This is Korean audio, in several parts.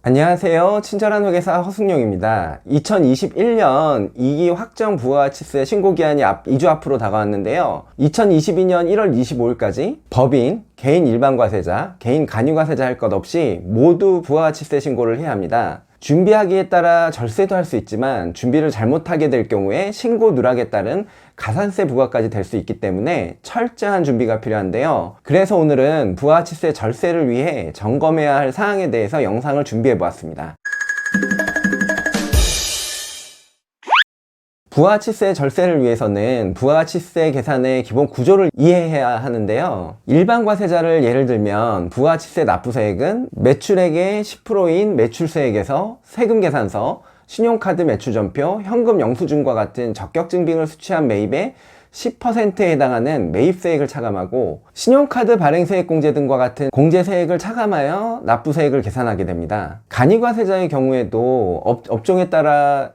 안녕하세요. 친절한 회계사 허승용입니다. 2021년 2기 확정 부가가치세 신고기한이 2주 앞으로 다가왔는데요. 2022년 1월 25일까지 법인, 개인 일반과세자, 개인 간이과세자 할 것 없이 모두 부가가치세 신고를 해야 합니다. 준비하기에 따라 절세도 할 수 있지만 준비를 잘못하게 될 경우에 신고 누락에 따른 가산세 부과까지 될 수 있기 때문에 철저한 준비가 필요한데요. 그래서 오늘은 부가가치세 절세를 위해 점검해야 할 사항에 대해서 영상을 준비해 보았습니다. 부가가치세 절세를 위해서는 부가가치세 계산의 기본 구조를 이해해야 하는데요. 일반 과세자를 예를 들면 부가가치세 납부세액은 매출액의 10%인 매출세액에서 세금계산서, 신용카드 매출전표, 현금 영수증과 같은 적격증빙을 수취한 매입의 10%에 해당하는 매입세액을 차감하고 신용카드 발행세액공제 등과 같은 공제세액을 차감하여 납부세액을 계산하게 됩니다. 간이과세자의 경우에도 업종에 따라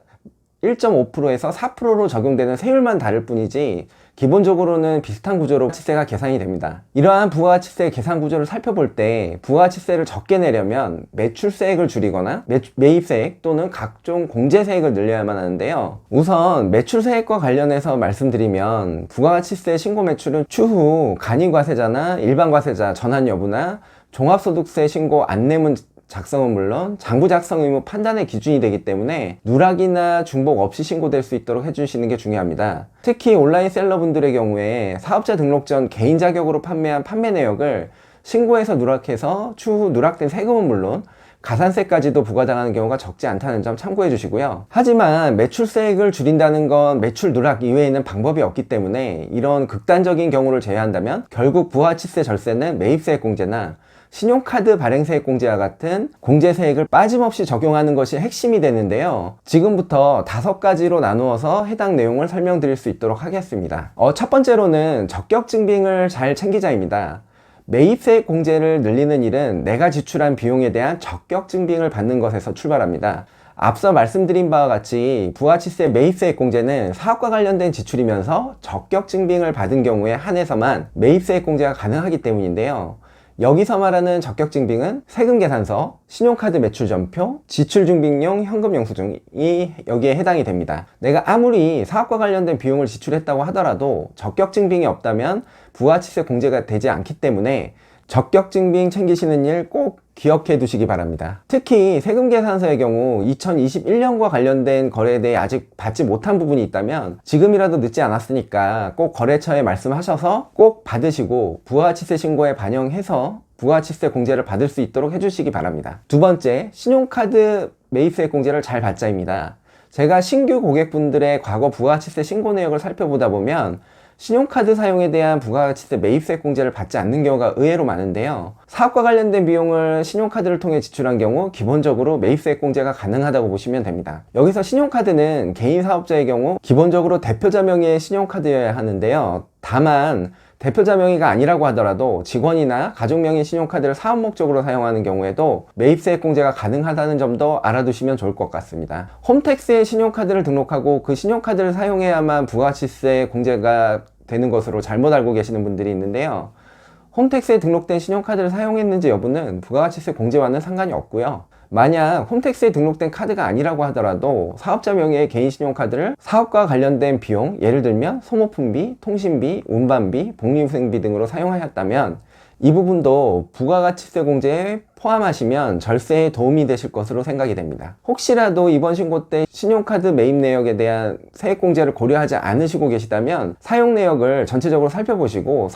1.5%에서 4%로 적용되는 세율만 다를 뿐이지 기본적으로는 비슷한 구조로 부가가치세가 계산이 됩니다. 이러한 부가가치세 계산 구조를 살펴볼 때 부가가치세를 적게 내려면 매출세액을 줄이거나 매입세액 또는 각종 공제세액을 늘려야만 하는데요. 우선 매출세액과 관련해서 말씀드리면 부가가치세 신고 매출은 추후 간이과세자나 일반과세자 전환 여부나 종합소득세 신고 안내문 작성은 물론 장부 작성 의무 판단의 기준이 되기 때문에 누락이나 중복 없이 신고될 수 있도록 해주시는 게 중요합니다. 특히 온라인 셀러분들의 경우에 사업자 등록 전 개인 자격으로 판매한 판매 내역을 신고해서 누락해서 추후 누락된 세금은 물론 가산세까지도 부과당하는 경우가 적지 않다는 점 참고해 주시고요. 하지만 매출세액을 줄인다는 건 매출 누락 이외에는 방법이 없기 때문에 이런 극단적인 경우를 제외한다면 결국 부가가치세 절세는 매입세액 공제나 신용카드 발행세액 공제와 같은 공제세액을 빠짐없이 적용하는 것이 핵심이 되는데요. 지금부터 5가지로 나누어서 해당 내용을 설명드릴 수 있도록 하겠습니다. 첫 번째로는 적격증빙을 잘 챙기자입니다. 매입세액 공제를 늘리는 일은 내가 지출한 비용에 대한 적격증빙을 받는 것에서 출발합니다. 앞서 말씀드린 바와 같이 부가가치세 매입세액 공제는 사업과 관련된 지출이면서 적격증빙을 받은 경우에 한해서만 매입세액 공제가 가능하기 때문인데요. 여기서 말하는 적격증빙은 세금계산서, 신용카드 매출전표, 지출증빙용 현금 영수증이 여기에 해당이 됩니다. 내가 아무리 사업과 관련된 비용을 지출했다고 하더라도 적격증빙이 없다면 부가가치세 공제가 되지 않기 때문에 적격증빙 챙기시는 일 꼭 기억해 두시기 바랍니다. 특히 세금계산서의 경우 2021년과 관련된 거래에 대해 아직 받지 못한 부분이 있다면 지금이라도 늦지 않았으니까 꼭 거래처에 말씀하셔서 꼭 받으시고 부가가치세 신고에 반영해서 부가가치세 공제를 받을 수 있도록 해주시기 바랍니다. 두 번째, 신용카드 매입세액 공제를 잘 받자입니다. 제가 신규 고객분들의 과거 부가가치세 신고 내역을 살펴보다 보면 신용카드 사용에 대한 부가가치세 매입세액 공제를 받지 않는 경우가 의외로 많은데요. 사업과 관련된 비용을 신용카드를 통해 지출한 경우 기본적으로 매입세액 공제가 가능하다고 보시면 됩니다. 여기서 신용카드는 개인 사업자의 경우 기본적으로 대표자 명의의 신용카드여야 하는데요. 다만 대표자 명의가 아니라고 하더라도 직원이나 가족 명의 신용카드를 사업 목적으로 사용하는 경우에도 매입세액 공제가 가능하다는 점도 알아두시면 좋을 것 같습니다. 홈택스에 신용카드를 등록하고 그 신용카드를 사용해야만 부가가치세 공제가 되는 것으로 잘못 알고 계시는 분들이 있는데요. 홈택스에 등록된 신용카드를 사용했는지 여부는 부가가치세 공제와는 상관이 없고요. 만약 홈택스에 등록된 카드가 아니라고 하더라도 사업자 명의의 개인 신용카드를 사업과 관련된 비용, 예를 들면 소모품비, 통신비, 운반비, 복리후생비 등으로 사용하였다면 이 부분도 부가가치세 공제에 포함하시면 절세에 도움이 되실 것으로 생각이 됩니다. 혹시라도 이번 신고 때 신용카드 매입 내역에 대한 세액 공제를 고려하지 않으시고 계시다면 사용 내역을 전체적으로 살펴보시고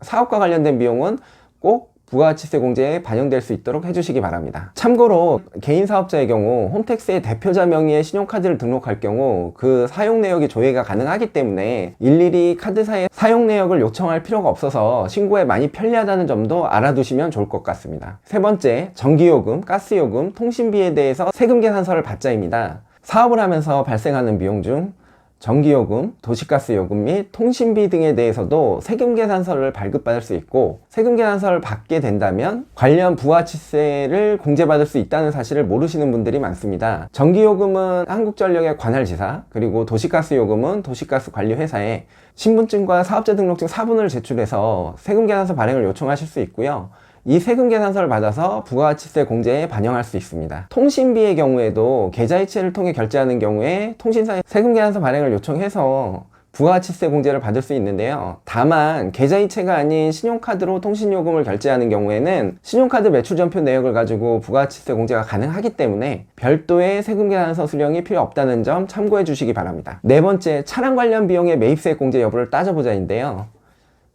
사업과 관련된 비용은 꼭 부가가치세 공제에 반영될 수 있도록 해주시기 바랍니다. 참고로 개인 사업자의 경우 홈택스의 대표자 명의의 신용카드를 등록할 경우 그 사용 내역이 조회가 가능하기 때문에 일일이 카드사의 사용 내역을 요청할 필요가 없어서 신고에 많이 편리하다는 점도 알아두시면 좋을 것 같습니다. 세 번째, 전기요금, 가스요금, 통신비에 대해서 세금계산서를 받자입니다. 사업을 하면서 발생하는 비용 중 전기요금, 도시가스요금 및 통신비 등에 대해서도 세금계산서를 발급받을 수 있고 세금계산서를 받게 된다면 관련 부가가치세를 공제받을 수 있다는 사실을 모르시는 분들이 많습니다. 전기요금은 한국전력의 관할지사, 그리고 도시가스요금은 도시가스관리회사에 신분증과 사업자 등록증 사본을 제출해서 세금계산서 발행을 요청하실 수 있고요. 이 세금 계산서를 받아서 부가가치세 공제에 반영할 수 있습니다. 통신비의 경우에도 계좌이체를 통해 결제하는 경우에 통신사에 세금 계산서 발행을 요청해서 부가가치세 공제를 받을 수 있는데요. 다만 계좌이체가 아닌 신용카드로 통신요금을 결제하는 경우에는 신용카드 매출전표 내역을 가지고 부가가치세 공제가 가능하기 때문에 별도의 세금 계산서 수령이 필요 없다는 점 참고해 주시기 바랍니다. 네 번째, 차량 관련 비용의 매입세액 공제 여부를 따져보자인데요.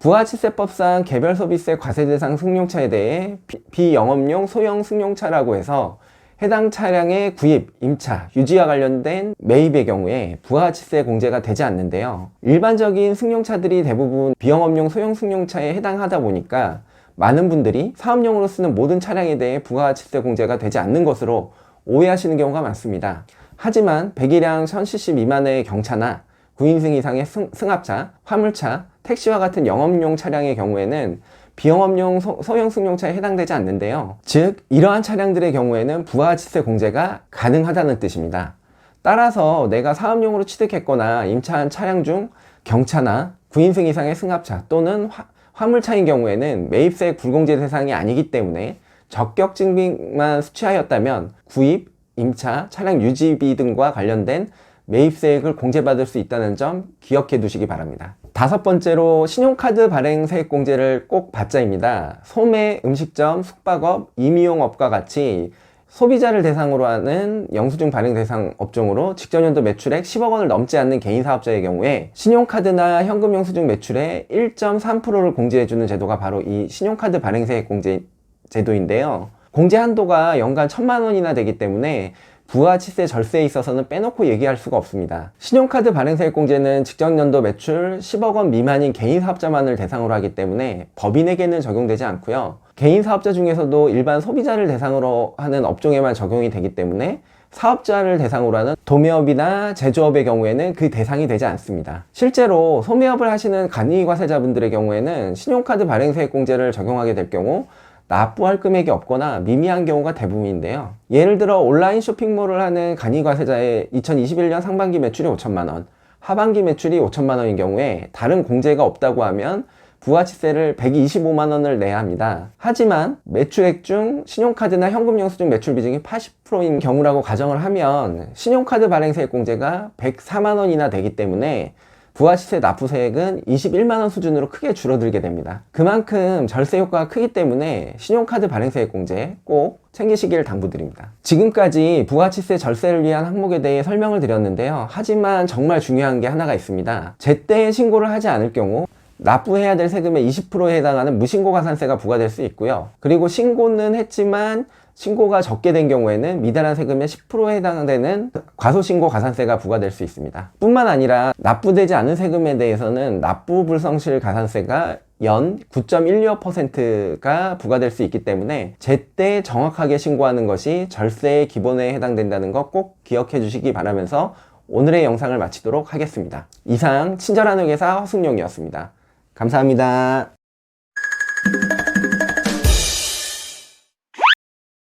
부가가치세법상 개별 소비세 과세 대상 승용차에 대해 비영업용 소형 승용차라고 해서 해당 차량의 구입, 임차, 유지와 관련된 매입의 경우에 부가가치세 공제가 되지 않는데요. 일반적인 승용차들이 대부분 비영업용 소형 승용차에 해당하다 보니까 많은 분들이 사업용으로 쓰는 모든 차량에 대해 부가가치세 공제가 되지 않는 것으로 오해하시는 경우가 많습니다. 하지만 배기량 1000cc 미만의 경차나 9인승 이상의 승합차, 화물차, 택시와 같은 영업용 차량의 경우에는 비영업용 소형 승용차에 해당되지 않는데요. 즉, 이러한 차량들의 경우에는 부가가치세 공제가 가능하다는 뜻입니다. 따라서 내가 사업용으로 취득했거나 임차한 차량 중 경차나 9인승 이상의 승합차 또는 화물차인 경우에는 매입세액 불공제 대상이 아니기 때문에 적격 증빙만 수취하였다면 구입, 임차, 차량 유지비 등과 관련된 매입세액을 공제받을 수 있다는 점 기억해 두시기 바랍니다. 다섯 번째로 신용카드 발행 세액 공제를 꼭 받자입니다. 소매, 음식점, 숙박업, 임의용업과 같이 소비자를 대상으로 하는 영수증 발행 대상 업종으로 직전연도 매출액 10억 원을 넘지 않는 개인 사업자의 경우에 신용카드나 현금 영수증 매출의 1.3%를 공제해주는 제도가 바로 이 신용카드 발행 세액 공제 제도인데요. 공제 한도가 연간 1,000만 원이나 되기 때문에 부가가치세 절세에 있어서는 빼놓고 얘기할 수가 없습니다. 신용카드 발행세액 공제는 직전연도 매출 10억 원 미만인 개인 사업자만을 대상으로 하기 때문에 법인에게는 적용되지 않고요. 개인 사업자 중에서도 일반 소비자를 대상으로 하는 업종에만 적용이 되기 때문에 사업자를 대상으로 하는 도매업이나 제조업의 경우에는 그 대상이 되지 않습니다. 실제로 소매업을 하시는 간이과세자분들의 경우에는 신용카드 발행세액 공제를 적용하게 될 경우 납부할 금액이 없거나 미미한 경우가 대부분인데요. 예를 들어 온라인 쇼핑몰을 하는 간이과세자의 2021년 상반기 매출이 5천만 원, 하반기 매출이 5천만 원인 경우에 다른 공제가 없다고 하면 부가가치세를 125만 원을 내야 합니다. 하지만 매출액 중 신용카드나 현금 영수증 매출 비중이 80%인 경우라고 가정을 하면 신용카드 발행세액 공제가 104만 원이나 되기 때문에 부가가치세 납부세액은 21만 원 수준으로 크게 줄어들게 됩니다. 그만큼 절세 효과가 크기 때문에 신용카드 발행세액 공제 꼭 챙기시기를 당부드립니다. 지금까지 부가가치세 절세를 위한 항목에 대해 설명을 드렸는데요. 하지만 정말 중요한 게 하나가 있습니다. 제때 신고를 하지 않을 경우 납부해야 될 세금의 20%에 해당하는 무신고 가산세가 부과될 수 있고요. 그리고 신고는 했지만 신고가 적게 된 경우에는 미달한 세금의 10%에 해당되는 과소신고 가산세가 부과될 수 있습니다. 뿐만 아니라 납부되지 않은 세금에 대해서는 납부불성실 가산세가 연 9.125%가 부과될 수 있기 때문에 제때 정확하게 신고하는 것이 절세의 기본에 해당된다는 거 꼭 기억해 주시기 바라면서 오늘의 영상을 마치도록 하겠습니다. 이상 친절한 회계사 허승용이었습니다. 감사합니다.